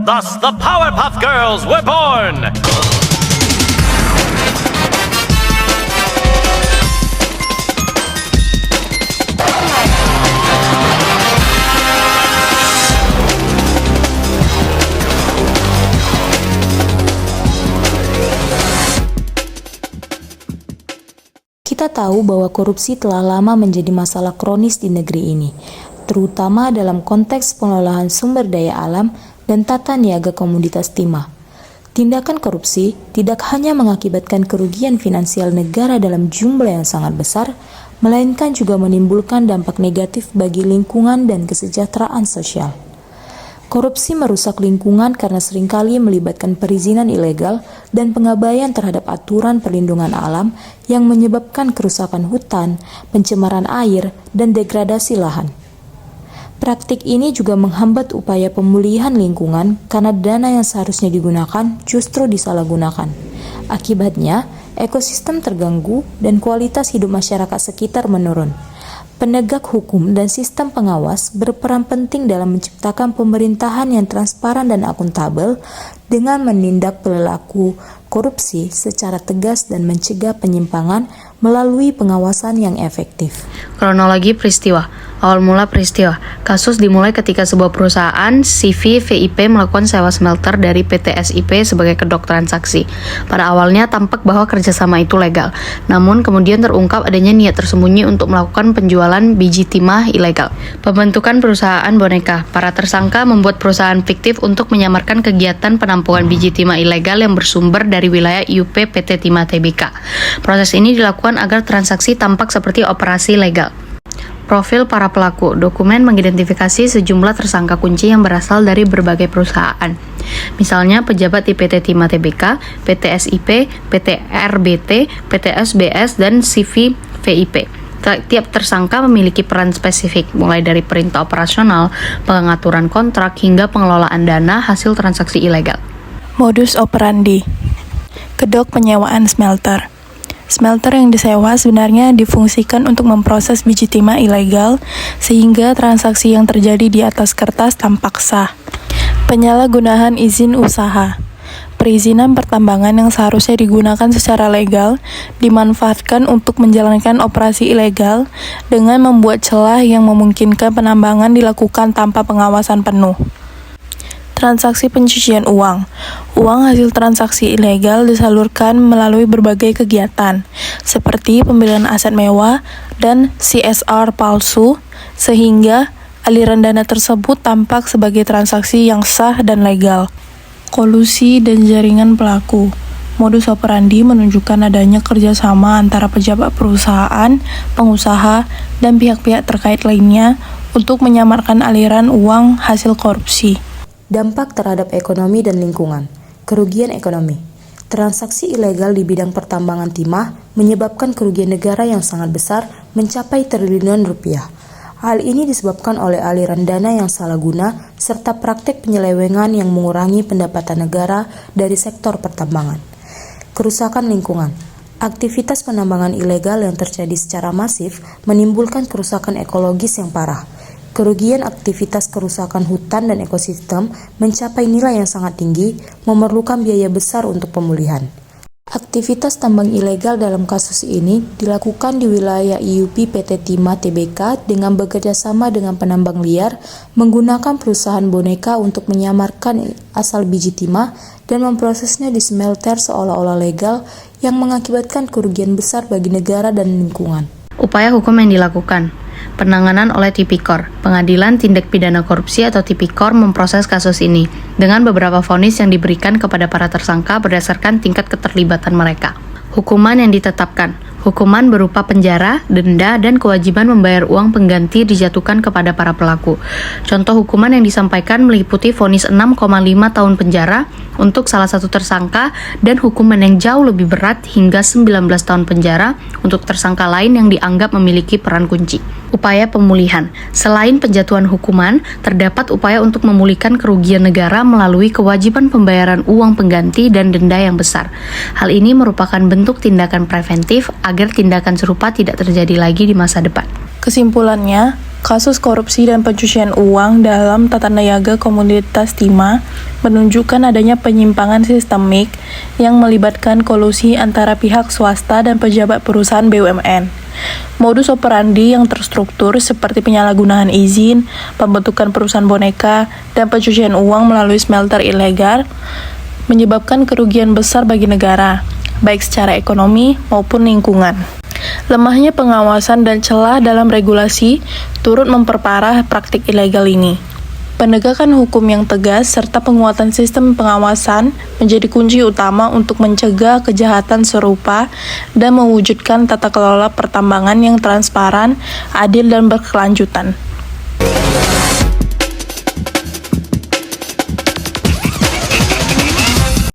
Thus, the Powerpuff Girls were born! Kita tahu bahwa korupsi telah lama menjadi masalah kronis di negeri ini, terutama dalam konteks pengelolaan sumber daya alam dan tata niaga komoditas timah. Tindakan korupsi tidak hanya mengakibatkan kerugian finansial negara dalam jumlah yang sangat besar, melainkan juga menimbulkan dampak negatif bagi lingkungan dan kesejahteraan sosial. Korupsi merusak lingkungan karena seringkali melibatkan perizinan ilegal dan pengabaian terhadap aturan perlindungan alam yang menyebabkan kerusakan hutan, pencemaran air, dan degradasi lahan. Praktik ini juga menghambat upaya pemulihan lingkungan karena dana yang seharusnya digunakan justru disalahgunakan. Akibatnya, ekosistem terganggu dan kualitas hidup masyarakat sekitar menurun. Penegak hukum dan sistem pengawas berperan penting dalam menciptakan pemerintahan yang transparan dan akuntabel dengan menindak pelaku korupsi secara tegas dan mencegah penyimpangan melalui pengawasan yang efektif. Kronologi peristiwa. Awal mula peristiwa. Kasus dimulai ketika sebuah perusahaan CV VIP melakukan sewa smelter dari PT SIP sebagai kedok transaksi. Pada awalnya tampak bahwa kerjasama itu legal, namun kemudian terungkap adanya niat tersembunyi untuk melakukan penjualan biji timah ilegal. Pembentukan perusahaan boneka. Para tersangka membuat perusahaan fiktif untuk menyamarkan kegiatan penampungan biji timah ilegal yang bersumber dari wilayah IUP PT Timah Tbk. Proses ini dilakukan agar transaksi tampak seperti operasi legal. Profil para pelaku. Dokumen mengidentifikasi sejumlah tersangka kunci yang berasal dari berbagai perusahaan. Misalnya pejabat di PT Timah Tbk, PT SIP, PT RBT, PT SBS, dan CV VIP. Tiap tersangka memiliki peran spesifik, mulai dari perintah operasional, pengaturan kontrak, hingga pengelolaan dana hasil transaksi ilegal. Modus operandi. Kedok penyewaan smelter. Smelter yang disewa sebenarnya difungsikan untuk memproses biji timah ilegal, sehingga transaksi yang terjadi di atas kertas tampak sah. Penyalahgunaan izin usaha. Perizinan pertambangan yang seharusnya digunakan secara legal dimanfaatkan untuk menjalankan operasi ilegal dengan membuat celah yang memungkinkan penambangan dilakukan tanpa pengawasan penuh. Transaksi pencucian uang. Uang hasil transaksi ilegal disalurkan melalui berbagai kegiatan, seperti pembelian aset mewah dan CSR palsu, sehingga aliran dana tersebut tampak sebagai transaksi yang sah dan legal. Kolusi dan jaringan pelaku. Modus operandi menunjukkan adanya kerjasama antara pejabat perusahaan, pengusaha, dan pihak-pihak terkait lainnya untuk menyamarkan aliran uang hasil korupsi. Dampak terhadap ekonomi dan lingkungan. Kerugian ekonomi. Transaksi ilegal di bidang pertambangan timah menyebabkan kerugian negara yang sangat besar mencapai triliunan rupiah. Hal ini disebabkan oleh aliran dana yang salah guna serta praktik penyelewengan yang mengurangi pendapatan negara dari sektor pertambangan. Kerusakan lingkungan. Aktivitas penambangan ilegal yang terjadi secara masif menimbulkan kerusakan ekologis yang parah. Kerugian aktivitas kerusakan hutan dan ekosistem mencapai nilai yang sangat tinggi, memerlukan biaya besar untuk pemulihan. Aktivitas tambang ilegal dalam kasus ini dilakukan di wilayah IUP PT Timah Tbk dengan bekerjasama dengan penambang liar menggunakan perusahaan boneka untuk menyamarkan asal biji timah dan memprosesnya di smelter seolah-olah legal yang mengakibatkan kerugian besar bagi negara dan lingkungan. Upaya hukum yang dilakukan. Penanganan oleh Tipikor. Pengadilan Tindak Pidana Korupsi atau Tipikor memproses kasus ini dengan beberapa vonis yang diberikan kepada para tersangka berdasarkan tingkat keterlibatan mereka. Hukuman yang ditetapkan. Hukuman berupa penjara, denda, dan kewajiban membayar uang pengganti dijatuhkan kepada para pelaku. Contoh hukuman yang disampaikan meliputi vonis 6,5 tahun penjara untuk salah satu tersangka dan hukuman yang jauh lebih berat hingga 19 tahun penjara untuk tersangka lain yang dianggap memiliki peran kunci. Upaya pemulihan. Selain penjatuhan hukuman, terdapat upaya untuk memulihkan kerugian negara melalui kewajiban pembayaran uang pengganti dan denda yang besar. Hal ini merupakan bentuk tindakan preventif agar tindakan serupa tidak terjadi lagi di masa depan. Kesimpulannya, Kasus korupsi dan pencucian uang dalam tata niaga komoditas timah menunjukkan adanya penyimpangan sistemik yang melibatkan kolusi antara pihak swasta dan pejabat perusahaan BUMN. Modus operandi yang terstruktur seperti penyalahgunaan izin, pembentukan perusahaan boneka, dan pencucian uang melalui smelter ilegal menyebabkan kerugian besar bagi negara, baik secara ekonomi maupun lingkungan. Lemahnya pengawasan dan celah dalam regulasi turut memperparah praktik ilegal ini. Penegakan hukum yang tegas serta penguatan sistem pengawasan menjadi kunci utama untuk mencegah kejahatan serupa dan mewujudkan tata kelola pertambangan yang transparan, adil, dan berkelanjutan.